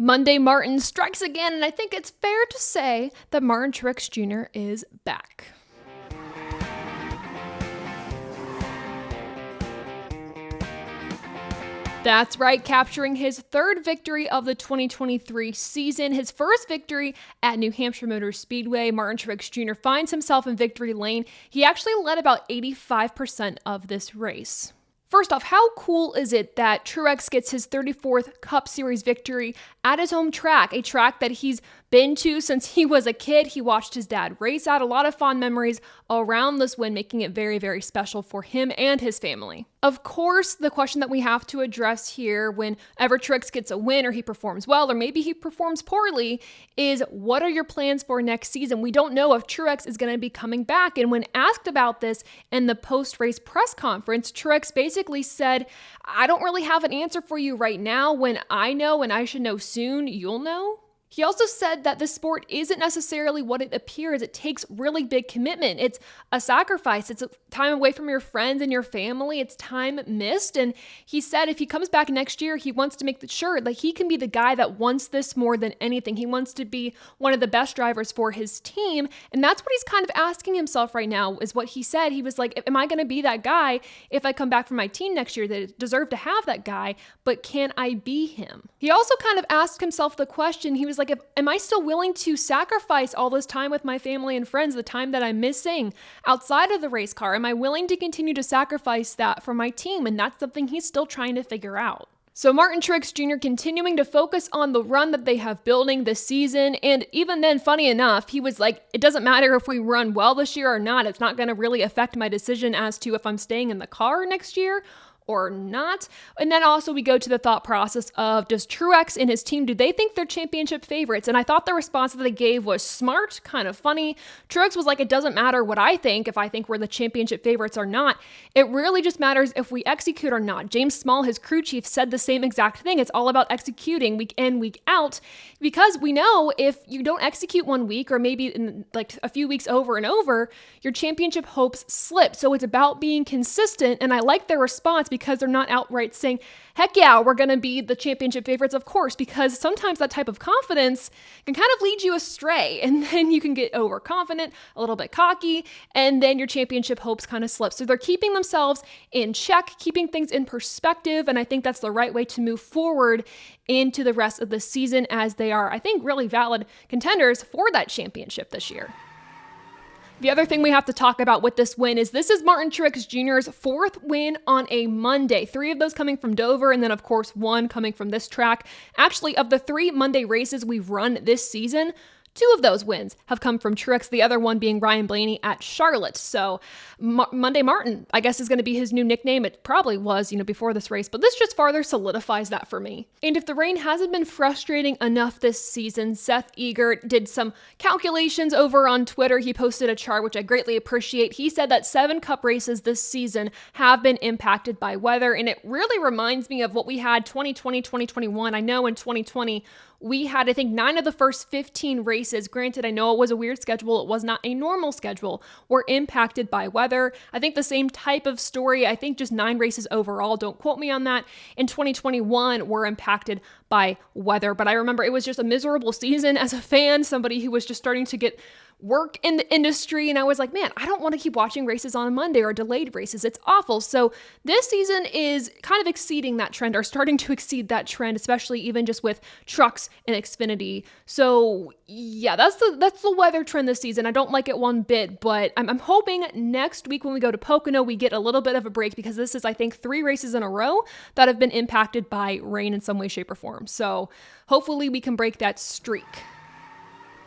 Monday Martin strikes again, and I think it's fair to say that Martin Truex Jr. is back. That's right, capturing his third victory of the 2023 season, his first victory at New Hampshire Motor Speedway. Martin Truex Jr. finds himself in victory lane. He actually led about 85% of this race. First off, how cool is it that Truex gets his 34th Cup Series victory at his home track, a track that he's been to since he was a kid. He watched his dad race out. A lot of fond memories around this win, making it very, very special for him and his family. Of course, the question that we have to address here whenever Truex gets a win or he performs well or maybe he performs poorly is, what are your plans for next season? We don't know if Truex is going to be coming back. And when asked about this in the post-race press conference, Truex basically said, I don't really have an answer for you right now. When I know and I should know soon, you'll know. He also said that the sport isn't necessarily what it appears. It takes really big commitment. It's a sacrifice. It's a time away from your friends and your family. It's time missed. And he said if he comes back next year, he wants to make sure that he can be the guy that wants this more than anything. He wants to be one of the best drivers for his team. And that's what he's kind of asking himself right now, is what he said. He was like, am I going to be that guy if I come back from my team next year that deserve to have that guy, but can I be him? He also kind of asked himself the question, he was like, am I still willing to sacrifice all this time with my family and friends, the time that I'm missing outside of the race car? Am I willing to continue to sacrifice that for my team? And that's something he's still trying to figure out. So Martin Truex Jr. continuing to focus on the run that they have building this season. And even then, funny enough, he was like, it doesn't matter if we run well this year or not. It's not going to really affect my decision as to if I'm staying in the car next year or not. And then also we go to the thought process of, does Truex and his team, do they think they're championship favorites? And I thought the response that they gave was smart, kind of funny. Truex was like, it doesn't matter what I think, if I think we're the championship favorites or not. It really just matters if we execute or not. James Small, his crew chief, said the same exact thing. It's all about executing week in, week out, because we know if you don't execute one week or maybe in like a few weeks over and over, your championship hopes slip. So it's about being consistent. And I like their response, because they're not outright saying, heck yeah, we're going to be the championship favorites, of course, because sometimes that type of confidence can kind of lead you astray. And then you can get overconfident, a little bit cocky, and then your championship hopes kind of slip. So they're keeping themselves in check, keeping things in perspective. And I think that's the right way to move forward into the rest of the season, as they are, I think, really valid contenders for that championship this year. The other thing we have to talk about with this win is this is Martin Truex Jr.'s fourth win on a Monday. 3 of those coming from Dover, and then of course 1 coming from this track. Actually, of the 3 Monday races we've run this season, 2 of those wins have come from Truex, the other one being Ryan Blaney at Charlotte. So Monday Martin, I guess, is going to be his new nickname. It probably was, before this race, but this just farther solidifies that for me. And if the rain hasn't been frustrating enough this season, Seth Egert did some calculations over on Twitter. He posted a chart, which I greatly appreciate. He said that 7 Cup races this season have been impacted by weather, and it really reminds me of what we had 2020, 2021. I know in 2020, we had, I think, 9 of the first 15 races. Granted, I know it was a weird schedule. It was not a normal schedule. Were impacted by weather. I think the same type of story, I think just 9 races overall, don't quote me on that, in 2021 were impacted by weather. But I remember it was just a miserable season as a fan, somebody who was just starting to get work in the industry, and I was like, man, I don't want to keep watching races on a Monday or delayed races. It's awful. So this season is kind of exceeding that trend, or starting to exceed that trend, especially even just with trucks and Xfinity. So yeah, that's the weather trend this season. I don't like it one bit, but I'm hoping next week when we go to Pocono, we get a little bit of a break, because this is, I think, 3 races in a row that have been impacted by rain in some way, shape, or form. So hopefully we can break that streak.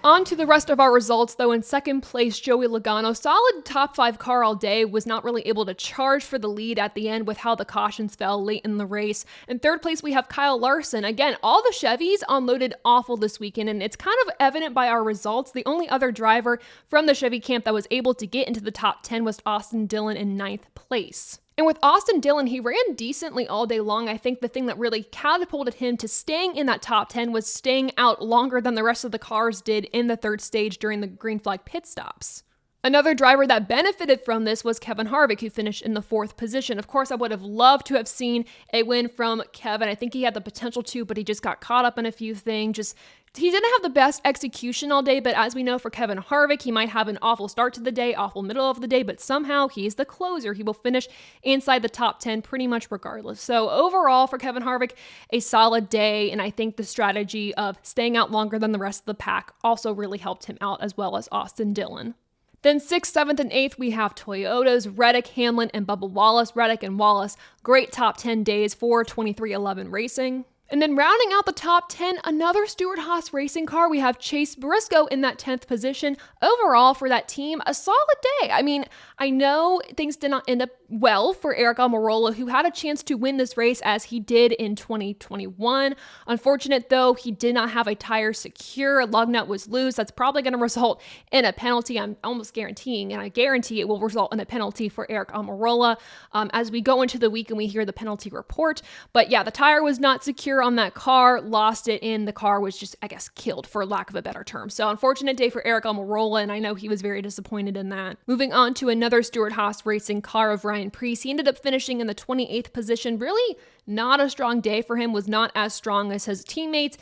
On to the rest of our results, though. In second place, Joey Logano, solid top 5 car all day, was not really able to charge for the lead at the end with how the cautions fell late in the race. In third place, we have Kyle Larson. Again, all the Chevys unloaded awful this weekend, and it's kind of evident by our results. The only other driver from the Chevy camp that was able to get into the top 10 was Austin Dillon in 9th place. And with Austin Dillon, he ran decently all day long. I think the thing that really catapulted him to staying in that top 10 was staying out longer than the rest of the cars did in the third stage during the green flag pit stops. Another driver that benefited from this was Kevin Harvick, who finished in the 4th position. Of course, I would have loved to have seen a win from Kevin. I think he had the potential to, but he just got caught up in a few things. He didn't have the best execution all day, but as we know for Kevin Harvick, he might have an awful start to the day, awful middle of the day, but somehow he's the closer. He will finish inside the top 10 pretty much regardless. So overall for Kevin Harvick, a solid day, and I think the strategy of staying out longer than the rest of the pack also really helped him out, as well as Austin Dillon. Then 6th, 7th, and 8th, we have Toyotas, Reddick, Hamlin, and Bubba Wallace. Reddick and Wallace, great top 10 days for 23XI Racing. And then rounding out the top 10, another Stewart-Haas racing car. We have Chase Briscoe in that 10th position. Overall, for that team, a solid day. I mean, I know things did not end up well for Aric Almirola, who had a chance to win this race as he did in 2021. Unfortunate, though, he did not have a tire secure. A lug nut was loose. That's probably going to result in a penalty. I'm almost guaranteeing, and I guarantee it will result in a penalty for Aric Almirola as we go into the week and we hear the penalty report. But yeah, the tire was not secure on that car, lost it, and the car was just, I guess, killed, for lack of a better term. So unfortunate day for Aric Almirola, and I know he was very disappointed in that. Moving on to another Stewart-Haas racing car of Ryan Preece. He ended up finishing in the 28th position. Really not a strong day for him, was not as strong as his teammates.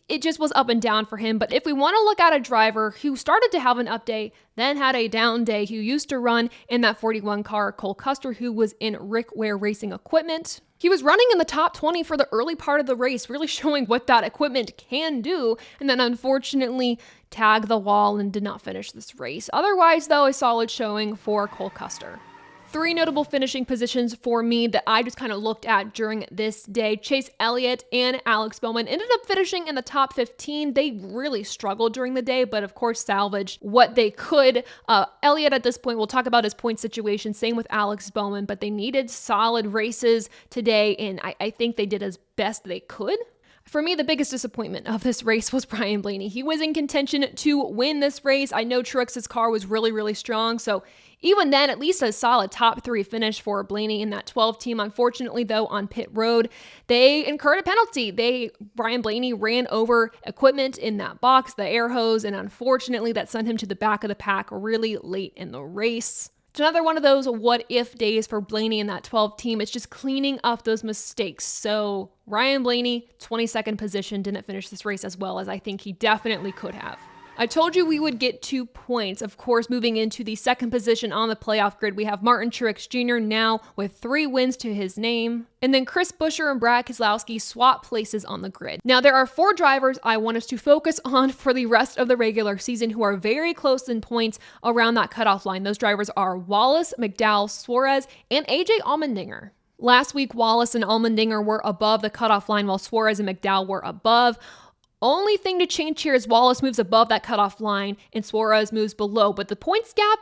It just was up and down for him. But if we want to look at a driver who started to have an up day, then had a down day, who used to run in that 41 car, Cole Custer, who was in Rick Ware Racing Equipment. He was running in the top 20 for the early part of the race, really showing what that equipment can do, and then unfortunately tagged the wall and did not finish this race. Otherwise, though, a solid showing for Cole Custer. 3 notable finishing positions for me that I just kind of looked at during this day. Chase Elliott and Alex Bowman ended up finishing in the top 15. They really struggled during the day, but of course salvaged what they could. Elliott at this point, we'll talk about his point situation, same with Alex Bowman, but they needed solid races today, and I think they did as best they could. For me, the biggest disappointment of this race was Brian Blaney. He was in contention to win this race. I know Truex's car was really, really strong, so even then, at least a solid top 3 finish for Blaney in that 12 team. Unfortunately, though, on pit road, they incurred a penalty. Brian Blaney ran over equipment in that box, the air hose, and unfortunately, that sent him to the back of the pack really late in the race. It's another one of those what-if days for Blaney in that 12 team. It's just cleaning up those mistakes. So Ryan Blaney, 22nd position, didn't finish this race as well as I think he definitely could have. I told you we would get 2 points. Of course, moving into the 2nd position on the playoff grid, we have Martin Truex Jr. now with 3 wins to his name. And then Chris Buescher and Brad Keselowski swap places on the grid. Now, there are 4 drivers I want us to focus on for the rest of the regular season who are very close in points around that cutoff line. Those drivers are Wallace, McDowell, Suarez, and AJ Allmendinger. Last week, Wallace and Allmendinger were above the cutoff line while Suarez and McDowell were above. Only thing to change here is Wallace moves above that cutoff line and Suarez moves below, but the points gap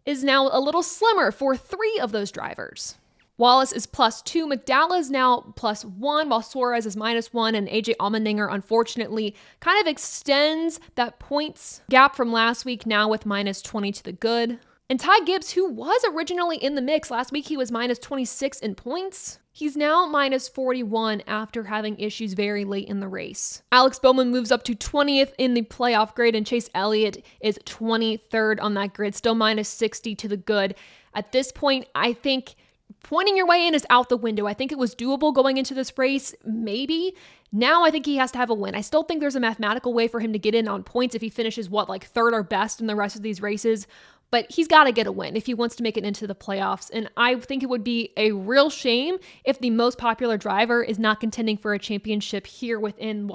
is now a little slimmer for 3 of those drivers. Wallace is +2, McDowell is now +1, while Suarez is -1, and AJ Allmendinger, unfortunately, kind of extends that points gap from last week now with -20 to the good. And Ty Gibbs, who was originally in the mix last week, he was -26 in points. He's now -41 after having issues very late in the race. Alex Bowman moves up to 20th in the playoff grid, and Chase Elliott is 23rd on that grid, still -60 to the good. At this point, I think pointing your way in is out the window. I think it was doable going into this race, maybe. Now I think he has to have a win. I still think there's a mathematical way for him to get in on points if he finishes, 3rd or best in the rest of these races. But he's got to get a win if he wants to make it into the playoffs. And I think it would be a real shame if the most popular driver is not contending for a championship here within,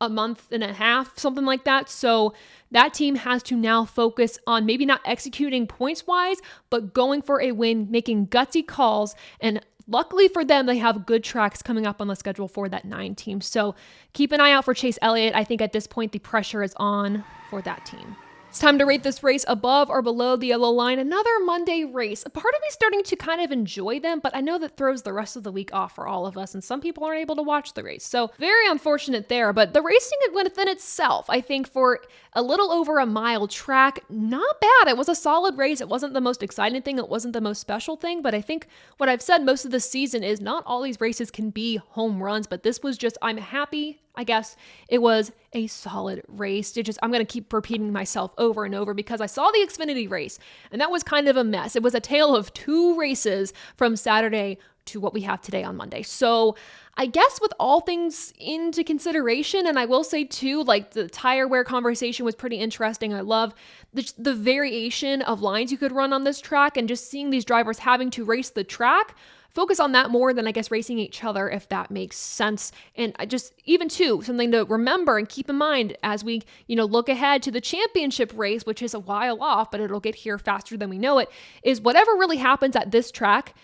a month and a half, something like that. So that team has to now focus on maybe not executing points-wise, but going for a win, making gutsy calls. And luckily for them, they have good tracks coming up on the schedule for that 9 team. So keep an eye out for Chase Elliott. I think at this point, the pressure is on for that team. It's time to rate this race above or below the yellow line. Another Monday race. A part of me starting to kind of enjoy them, but I know that throws the rest of the week off for all of us, and some people aren't able to watch the race. So very unfortunate there, but the racing within itself, I think for a little over a mile track, not bad. It was a solid race. It wasn't the most exciting thing. It wasn't the most special thing, but I think what I've said most of the season is not all these races can be home runs, but this was just, I'm happy I guess it was a solid race. I'm going to keep repeating myself over and over because I saw the Xfinity race and that was kind of a mess. It was a tale of 2 races from Saturday to what we have today on Monday. So I guess with all things into consideration, and I will say too, like the tire wear conversation was pretty interesting. I love the variation of lines you could run on this track, and just seeing these drivers having to race the track, focus on that more than I guess racing each other, if that makes sense. And I just, even too, something to remember and keep in mind as we, look ahead to the championship race, which is a while off, but it'll get here faster than we know it, is whatever really happens at this track,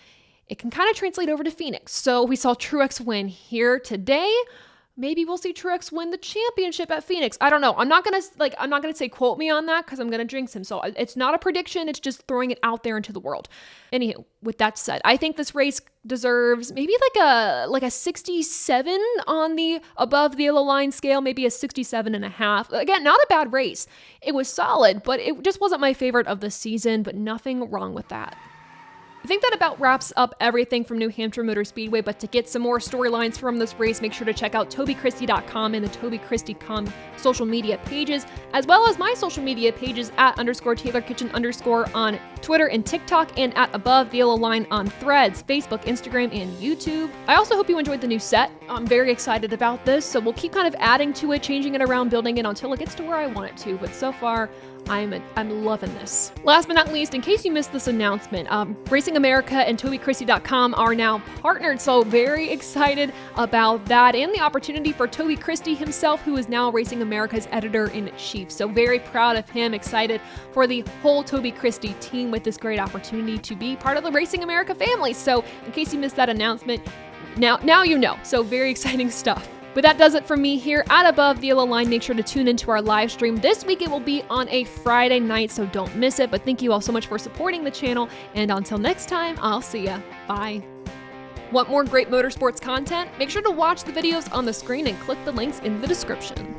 it can kind of translate over to Phoenix. So we saw Truex win here today. Maybe we'll see Truex win the championship at Phoenix. I don't know. I'm not gonna say quote me on that because I'm gonna jinx him. So it's not a prediction. It's just throwing it out there into the world. Anywho, with that said, I think this race deserves maybe like a 67 on the above the yellow line scale, maybe a 67.5. Again, not a bad race. It was solid, but it just wasn't my favorite of the season. But nothing wrong with that. I think that about wraps up everything from New Hampshire Motor Speedway, but to get some more storylines from this race, make sure to check out TobyChristieCom and the TobyChristieCom social media pages, as well as my social media pages at _TaylorKitchen_ on Twitter and TikTok, and at Above the Yellow Line on Threads, Facebook, Instagram, and YouTube. I also hope you enjoyed the new set. I'm very excited about this, so we'll keep kind of adding to it, changing it around, building it until it gets to where I want it to, but so far, I'm loving this. Last but not least, in case you missed this announcement, Racing America and TobyChristie.com are now partnered, so very excited about that and the opportunity for Toby Christie himself, who is now Racing America's editor-in-chief. So very proud of him, excited for the whole Toby Christie team with this great opportunity to be part of the Racing America family. So in case you missed that announcement, now you know. So very exciting stuff. But that does it for me here at Above the Yellow Line. Make sure to tune into our live stream. This week it will be on a Friday night, so don't miss it. But thank you all so much for supporting the channel. And until next time, I'll see ya. Bye. Want more great motorsports content? Make sure to watch the videos on the screen and click the links in the description.